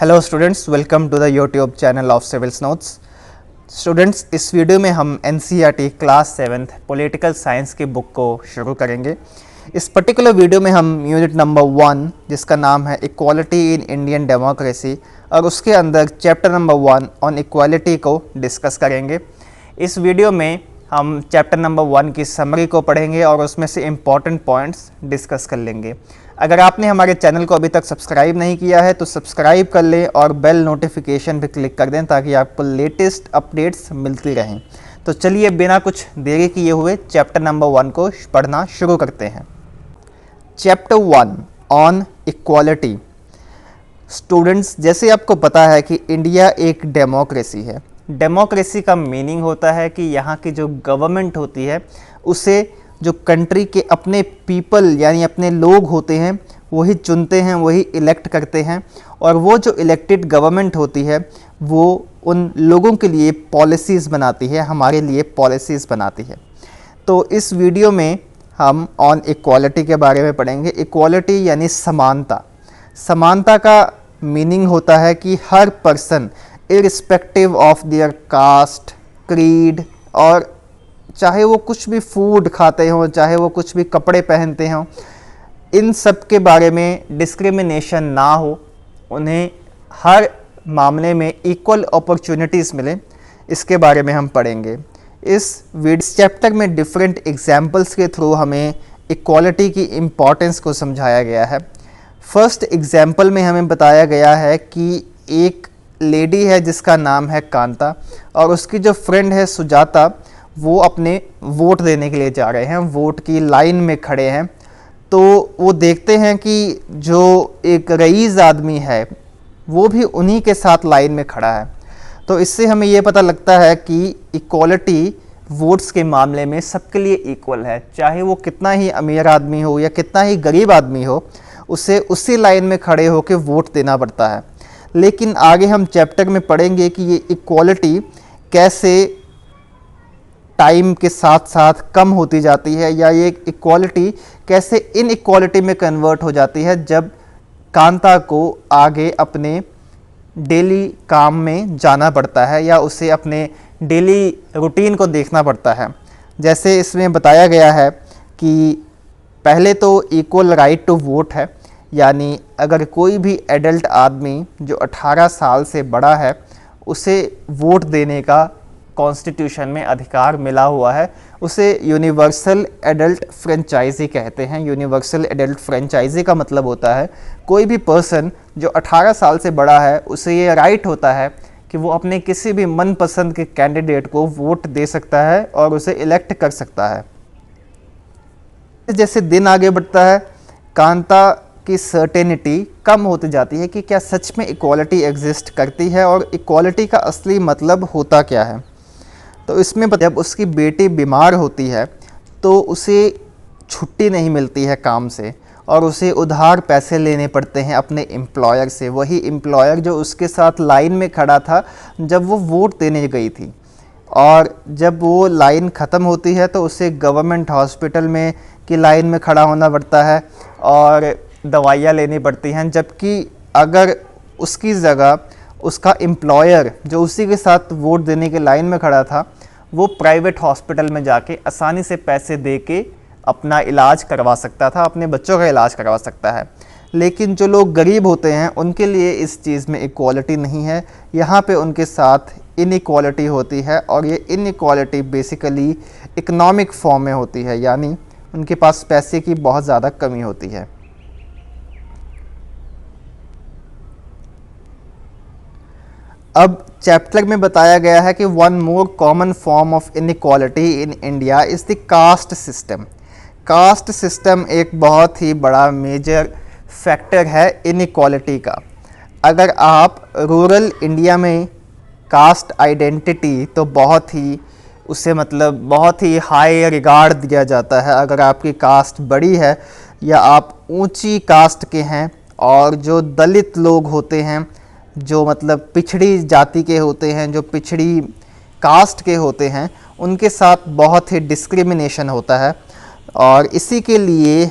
Hello students, welcome to the YouTube channel of civils notes. Students, इस video में हम NCERT class 7th political science की book को शुरू करेंगे। इस पर्टिकुलर वीडियो में हम यूनिट नंबर 1 जिसका नाम है इक्वालिटी इन इंडियन डेमोक्रेसी और उसके अंदर चैप्टर नंबर 1 ऑन इक्वालिटी को डिस्कस करेंगे। इस वीडियो में हम चैप्टर नंबर 1 की समरी को पढ़ेंगे और उसमें से इम्पॉर्टेंट पॉइंट्स डिस्कस कर लेंगे। अगर आपने हमारे चैनल को अभी तक सब्सक्राइब नहीं किया है तो सब्सक्राइब कर लें और बेल नोटिफिकेशन पे क्लिक कर दें ताकि आपको लेटेस्ट अपडेट्स मिलती रहें। तो चलिए बिना कुछ देरी किए हुए चैप्टर नंबर 1 को पढ़ना शुरू करते हैं। Chapter 1 on equality. स्टूडेंट्स, जैसे आपको पता है कि इंडिया एक डेमोक्रेसी है। डेमोक्रेसी का मीनिंग होता है कि यहाँ की जो गवर्नमेंट होती है उसे जो कंट्री के अपने पीपल यानी अपने लोग होते हैं वही चुनते हैं, वही इलेक्ट करते हैं और वो जो इलेक्टेड गवर्नमेंट होती है वो उन लोगों के लिए पॉलिसीज़ बनाती है, हमारे लिए पॉलिसीज़ बनाती है। तो इस वीडियो में हम ऑन इक्वालिटी के बारे में पढ़ेंगे। इक्वालिटी यानी समानता। समानता का मीनिंग होता है कि हर person irrespective of their caste, creed और चाहे वो कुछ भी फूड खाते हों, चाहे वो कुछ भी कपड़े पहनते हों, इन सब के बारे में डिस्क्रिमिनेशन ना हो, उन्हें हर मामले में इक्वल अपॉर्चुनिटीज़ मिले, इसके बारे में हम पढ़ेंगे। इस चैप्टर में डिफरेंट एग्जाम्पल्स के थ्रू हमें इक्वालिटी की इम्पॉर्टेंस को समझाया गया है। फर्स्ट एग्जाम्पल में हमें बताया गया है कि एक लेडी है जिसका नाम है कांता और उसकी जो फ्रेंड है सुजाता, वो अपने वोट देने के लिए जा रहे हैं, वोट की लाइन में खड़े हैं। तो वो देखते हैं कि जो एक रईस आदमी है वो भी उन्हीं के साथ लाइन में खड़ा है। तो इससे हमें ये पता लगता है कि इक्वालिटी वोट्स के मामले में सबके लिए इक्वल है, चाहे वो कितना ही अमीर आदमी हो या कितना ही गरीब आदमी हो, उसे उसी लाइन में खड़े होकर वोट देना पड़ता है। लेकिन आगे हम चैप्टर में पढ़ेंगे कि ये इक्वालिटी कैसे टाइम के साथ साथ कम होती जाती है या ये इक्वालिटी कैसे इनइक्वालिटी में कन्वर्ट हो जाती है जब कांता को आगे अपने डेली काम में जाना पड़ता है या उसे अपने डेली रूटीन को देखना पड़ता है। जैसे इसमें बताया गया है कि पहले तो इक्वल राइट टू वोट है, यानी अगर कोई भी एडल्ट आदमी जो 18 साल से बड़ा है उसे वोट देने का कॉन्स्टिट्यूशन में अधिकार मिला हुआ है, उसे यूनिवर्सल एडल्ट फ्रेंचाइजी कहते हैं। यूनिवर्सल एडल्ट फ्रेंचाइजी का मतलब होता है कोई भी पर्सन जो 18 साल से बड़ा है उसे ये राइट होता है कि वो अपने किसी भी मनपसंद के कैंडिडेट को वोट दे सकता है और उसे इलेक्ट कर सकता है। जैसे दिन आगे बढ़ता है, कांता की सर्टेनिटी कम होती जाती है कि क्या सच में इक्वालिटी एग्जिस्ट करती है और इक्वालिटी का असली मतलब होता क्या है। तो इसमें जब उसकी बेटी बीमार होती है तो उसे छुट्टी नहीं मिलती है काम से और उसे उधार पैसे लेने पड़ते हैं अपने एम्प्लॉयर से, वही एम्प्लॉयर जो उसके साथ लाइन में खड़ा था जब वो वोट देने गई थी। और जब वो लाइन ख़त्म होती है तो उसे गवर्नमेंट हॉस्पिटल में की लाइन में खड़ा होना पड़ता है और दवाइयाँ लेनी पड़ती हैं, जबकि अगर उसकी जगह उसका एम्प्लॉयर जो उसी के साथ वोट देने के लाइन में खड़ा था वो प्राइवेट हॉस्पिटल में जाके आसानी से पैसे दे के अपना इलाज करवा सकता था, अपने बच्चों का इलाज करवा सकता है। लेकिन जो लोग गरीब होते हैं उनके लिए इस चीज़ में इक्वालिटी नहीं है, यहाँ पे उनके साथ इनइक्वालिटी होती है और ये इनइक्वालिटी बेसिकली इकोनॉमिक फॉर्म में होती है, यानी उनके पास पैसे की बहुत ज़्यादा कमी होती है। अब चैप्टर में बताया गया है कि one more common form of inequality in India is the caste system. Caste system एक बहुत ही बड़ा मेजर फैक्टर है इनइक्वालिटी का। अगर आप रूरल इंडिया में कास्ट आइडेंटिटी तो बहुत ही उसे मतलब बहुत ही हाई रिगार्ड दिया जाता है। अगर आपकी कास्ट बड़ी है या आप ऊंची कास्ट के हैं और जो दलित लोग होते हैं, जो मतलब पिछड़ी जाति के होते हैं, जो पिछड़ी कास्ट के होते हैं, उनके साथ बहुत ही डिस्क्रिमिनेशन होता है। और इसी के लिए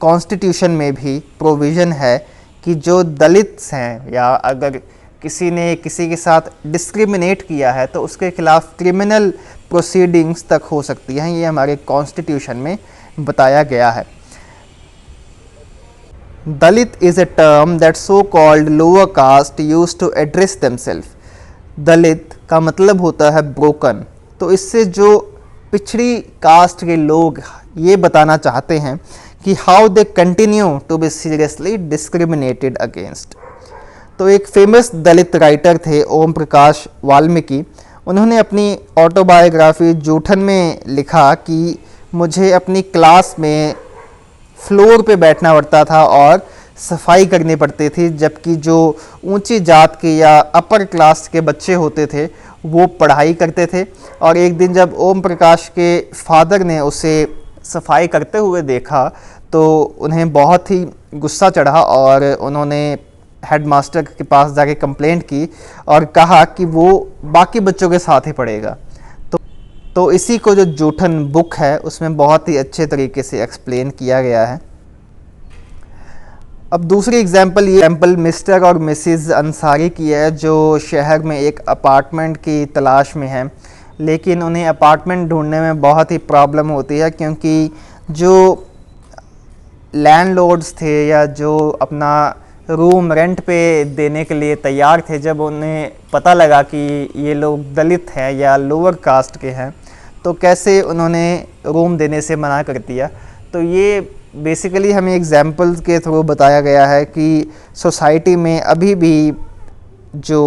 कॉन्स्टिट्यूशन में भी प्रोविज़न है कि जो दलित हैं या अगर किसी ने किसी के साथ डिस्क्रिमिनेट किया है तो उसके खिलाफ क्रिमिनल प्रोसीडिंग्स तक हो सकती हैं। ये हमारे कॉन्स्टिट्यूशन में बताया गया है। Dalit is a term that so called lower caste use to address themselves. Dalit का मतलब होता है ब्रोकन। तो इससे जो पिछड़ी कास्ट के लोग ये बताना चाहते हैं कि how they continue to be seriously discriminated against. तो एक फेमस दलित राइटर थे ओम प्रकाश वाल्मीकि। उन्होंने अपनी ऑटोबायोग्राफी जूठन में लिखा कि मुझे अपनी क्लास में फ्लोर पे बैठना पड़ता था और सफाई करनी पड़ती थी, जबकि जो ऊंची जात के या अपर क्लास के बच्चे होते थे वो पढ़ाई करते थे। और एक दिन जब ओम प्रकाश के फादर ने उसे सफाई करते हुए देखा तो उन्हें बहुत ही गुस्सा चढ़ा और उन्होंने हेडमास्टर के पास जाके कंप्लेंट की और कहा कि वो बाकी बच्चों के साथ ही पढ़ेगा। तो इसी को जो जूठन बुक है उसमें बहुत ही अच्छे तरीके से एक्सप्लेन किया गया है। अब दूसरी एग्जाम्पल मिस्टर और मिसिज़ अंसारी की है, जो शहर में एक अपार्टमेंट की तलाश में है, लेकिन उन्हें अपार्टमेंट ढूंढने में बहुत ही प्रॉब्लम होती है क्योंकि जो लैंडलॉर्ड्स थे या जो अपना रूम रेंट पे देने के लिए तैयार थे, जब उन्हें पता लगा कि ये लोग दलित हैं या लोअर कास्ट के हैं तो कैसे उन्होंने रूम देने से मना कर दिया। तो ये बेसिकली हमें एग्जाम्पल्स के थ्रू बताया गया है कि सोसाइटी में अभी भी जो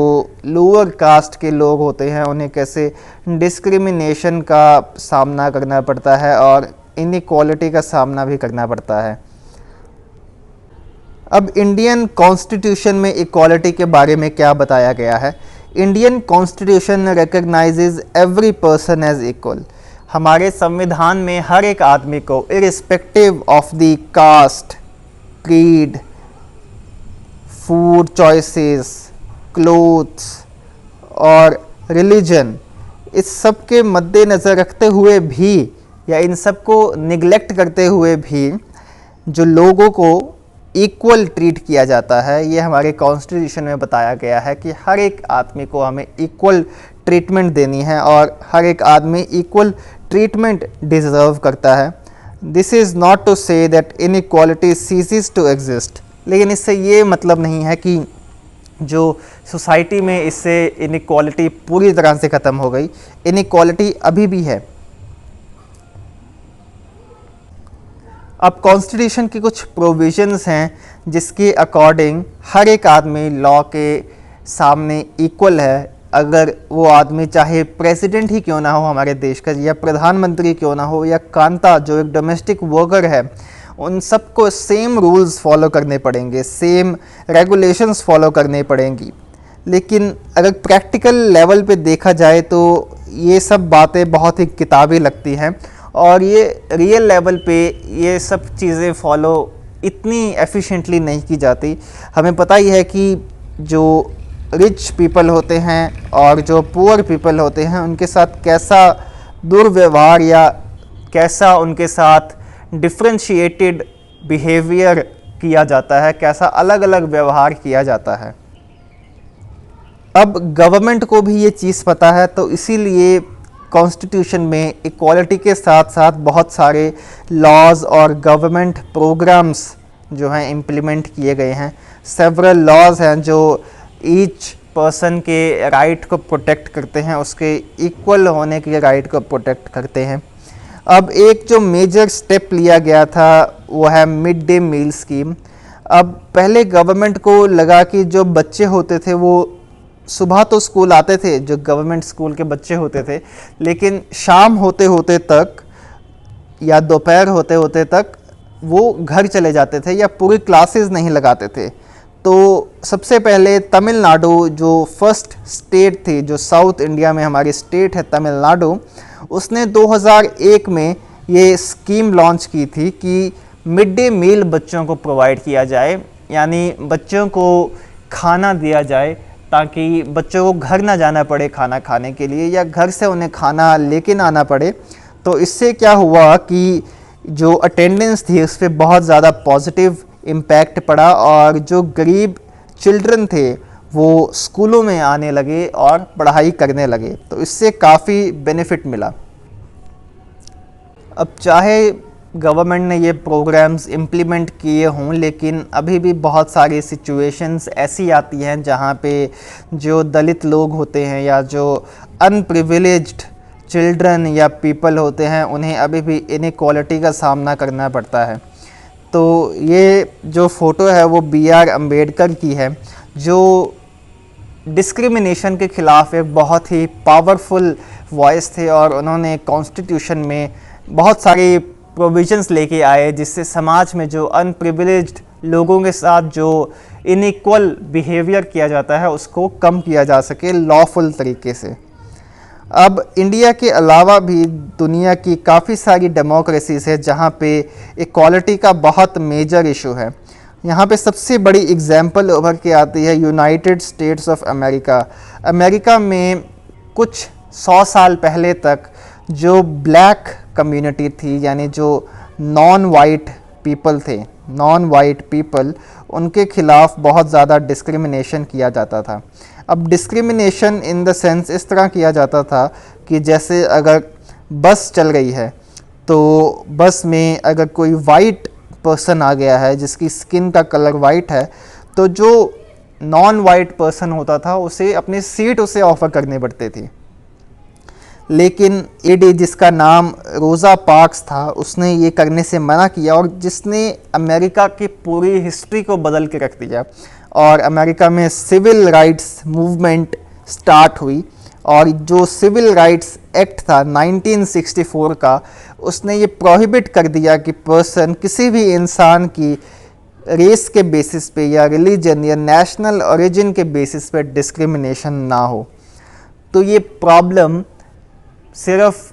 लोअर कास्ट के लोग होते हैं उन्हें कैसे डिस्क्रिमिनेशन का सामना करना पड़ता है और इनइक्वालिटी का सामना भी करना पड़ता है। अब इंडियन कॉन्स्टिट्यूशन में इक्वालिटी के बारे में क्या बताया गया है। Indian constitution recognizes every person as equal. हमारे संविधान में हर एक आदमी को irrespective of the caste, creed, food choices, clothes और रिलीजन, इस सब के मद्देनज़र रखते हुए भी या इन सब को निगलेक्ट करते हुए भी जो लोगों को इक्वल ट्रीट किया जाता है। ये हमारे कॉन्स्टिट्यूशन में बताया गया है कि हर एक आदमी को हमें इक्वल ट्रीटमेंट देनी है और हर एक आदमी इक्वल ट्रीटमेंट डिज़र्व करता है। This is not to say that inequality ceases to exist. लेकिन इससे ये मतलब नहीं है कि जो सोसाइटी में इससे इनइक्वालिटी पूरी तरह से ख़त्म हो गई। इनइक्वालिटी अभी भी है। अब कॉन्स्टिट्यूशन की कुछ प्रोविजंस हैं जिसके अकॉर्डिंग हर एक आदमी लॉ के सामने इक्वल है। अगर वो आदमी चाहे प्रेसिडेंट ही क्यों ना हो हमारे देश का, या प्रधानमंत्री क्यों ना हो, या कांता जो एक डोमेस्टिक वर्कर है, उन सबको सेम रूल्स फॉलो करने पड़ेंगे, सेम रेगुलेशंस फॉलो करनी पड़ेंगी। लेकिन अगर प्रैक्टिकल लेवल पे देखा जाए तो ये सब बातें बहुत ही किताबी लगती हैं और ये रियल लेवल पे ये सब चीज़ें फॉलो इतनी एफिशिएंटली नहीं की जाती। हमें पता ही है कि जो रिच पीपल होते हैं और जो पुअर पीपल होते हैं उनके साथ कैसा दुर्व्यवहार या कैसा उनके साथ डिफ्रेंशिएटेड बिहेवियर किया जाता है, कैसा अलग अलग व्यवहार किया जाता है। अब गवर्नमेंट को भी ये चीज़ पता है, तो इसीलिए कॉन्स्टिट्यूशन में इक्वालिटी के साथ साथ बहुत सारे लॉज और गवर्नमेंट प्रोग्राम्स जो हैं इम्प्लीमेंट किए गए हैं। सेवरल लॉज हैं जो ईच पर्सन के राइट को प्रोटेक्ट करते हैं, उसके इक्वल होने के राइट को प्रोटेक्ट करते हैं। अब एक जो मेजर स्टेप लिया गया था वो है मिड डे मील स्कीम। अब पहले गवर्नमेंट को लगा कि जो बच्चे होते थे वो सुबह तो स्कूल आते थे, जो गवर्नमेंट स्कूल के बच्चे होते थे, लेकिन शाम होते होते तक या दोपहर होते होते तक वो घर चले जाते थे या पूरी क्लासेस नहीं लगाते थे। तो सबसे पहले तमिलनाडु जो फर्स्ट स्टेट थी, जो साउथ इंडिया में हमारी स्टेट है तमिलनाडु, उसने 2001 में ये स्कीम लॉन्च की थी कि मिड डे मील बच्चों को प्रोवाइड किया जाए, यानी बच्चों को खाना दिया जाए ताकि बच्चों को घर ना जाना पड़े खाना खाने के लिए या घर से उन्हें खाना लेके ना आना पड़े। तो इससे क्या हुआ कि जो अटेंडेंस थी उस पर बहुत ज़्यादा पॉजिटिव इम्पैक्ट पड़ा और जो गरीब चिल्ड्रन थे वो स्कूलों में आने लगे और पढ़ाई करने लगे, तो इससे काफ़ी बेनिफिट मिला। अब चाहे गवर्नमेंट ने ये प्रोग्राम्स इम्प्लीमेंट किए हों, लेकिन अभी भी बहुत सारी सिचुएशंस ऐसी आती हैं जहाँ पे जो दलित लोग होते हैं या जो अनप्रिविलेज्ड चिल्ड्रन या पीपल होते हैं उन्हें अभी भी इनइक्वालिटी का सामना करना पड़ता है। तो ये जो फ़ोटो है वो B.R. अम्बेडकर की है, जो डिस्क्रिमिनेशन के ख़िलाफ़ एक बहुत ही पावरफुल वॉइस थे और उन्होंने कॉन्स्टिट्यूशन में बहुत सारी प्रोविजंस लेके आए जिससे समाज में जो अनप्रिविलेज्ड लोगों के साथ जो इनइक्वल बिहेवियर किया जाता है उसको कम किया जा सके लॉफुल तरीके से। अब इंडिया के अलावा भी दुनिया की काफ़ी सारी डेमोक्रेसीज है जहाँ पे इक्वालिटी का बहुत मेजर इशू है। यहाँ पे सबसे बड़ी एग्जांपल उभर के आती है United states of America. America में कुछ 100 साल पहले तक जो ब्लैक कम्युनिटी थी, यानी जो नॉन वाइट पीपल थे, नॉन वाइट पीपल, उनके खिलाफ़ बहुत ज़्यादा डिस्क्रिमिनेशन किया जाता था। अब डिस्क्रिमिनेशन इन द सेंस इस तरह किया जाता था कि जैसे अगर बस चल रही है तो बस में अगर कोई वाइट पर्सन आ गया है जिसकी स्किन का कलर वाइट है, तो जो नॉन वाइट पर्सन होता था उसे अपनी सीट उसे ऑफ़र करनी पड़ती थी। लेकिन ईडी, जिसका नाम रोज़ा पार्क्स था, उसने ये करने से मना किया और जिसने अमेरिका की पूरी हिस्ट्री को बदल के रख दिया। और अमेरिका में सिविल राइट्स मूवमेंट स्टार्ट हुई और जो सिविल राइट्स एक्ट था 1964 का, उसने ये प्रोहिबिट कर दिया कि पर्सन किसी भी इंसान की रेस के बेसिस पे या रिलीजन या नेशनल ओरिजिन के बेसिस पे डिस्क्रिमिनेशन ना हो। तो ये प्रॉब्लम सिर्फ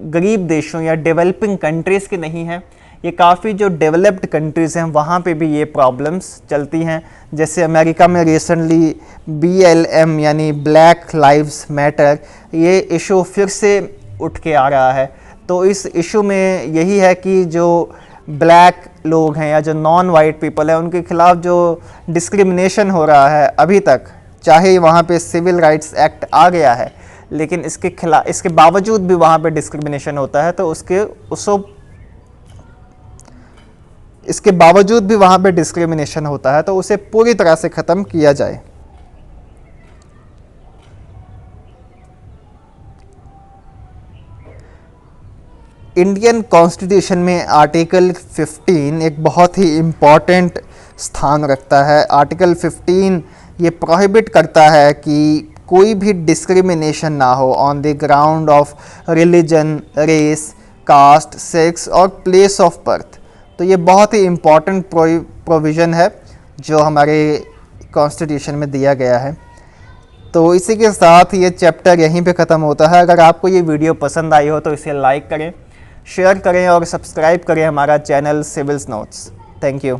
गरीब देशों या डेवलपिंग कंट्रीज़ की नहीं है, ये काफ़ी जो डेवलप्ड कंट्रीज़ हैं वहाँ पे भी ये प्रॉब्लम्स चलती हैं। जैसे अमेरिका में रिसेंटली BLM यानी ब्लैक लाइव्स मैटर, ये इशू फिर से उठ के आ रहा है। तो इस इशू में यही है कि जो ब्लैक लोग हैं या जो नॉन वाइट पीपल हैं उनके खिलाफ़ जो डिस्क्रिमिनेशन हो रहा है अभी तक, चाहे वहाँ पे सिविल राइट्स एक्ट आ गया है लेकिन इसके बावजूद भी वहाँ पे डिस्क्रिमिनेशन होता है, तो इसके बावजूद भी वहाँ पे डिस्क्रिमिनेशन होता है तो उसे पूरी तरह से ख़त्म किया जाए। इंडियन कॉन्स्टिट्यूशन में आर्टिकल 15 एक बहुत ही इम्पॉर्टेंट स्थान रखता है। आर्टिकल 15 ये प्रोहिबिट करता है कि कोई भी डिस्क्रिमिनेशन ना हो on the ground of religion, race, caste, sex और प्लेस ऑफ बर्थ। तो ये बहुत ही इम्पॉर्टेंट प्रोविज़न है जो हमारे कॉन्स्टिट्यूशन में दिया गया है। तो इसी के साथ ये चैप्टर यहीं पे ख़त्म होता है। अगर आपको ये वीडियो पसंद आई हो तो इसे लाइक करें, शेयर करें और सब्सक्राइब करें हमारा channel civils notes. Thank you.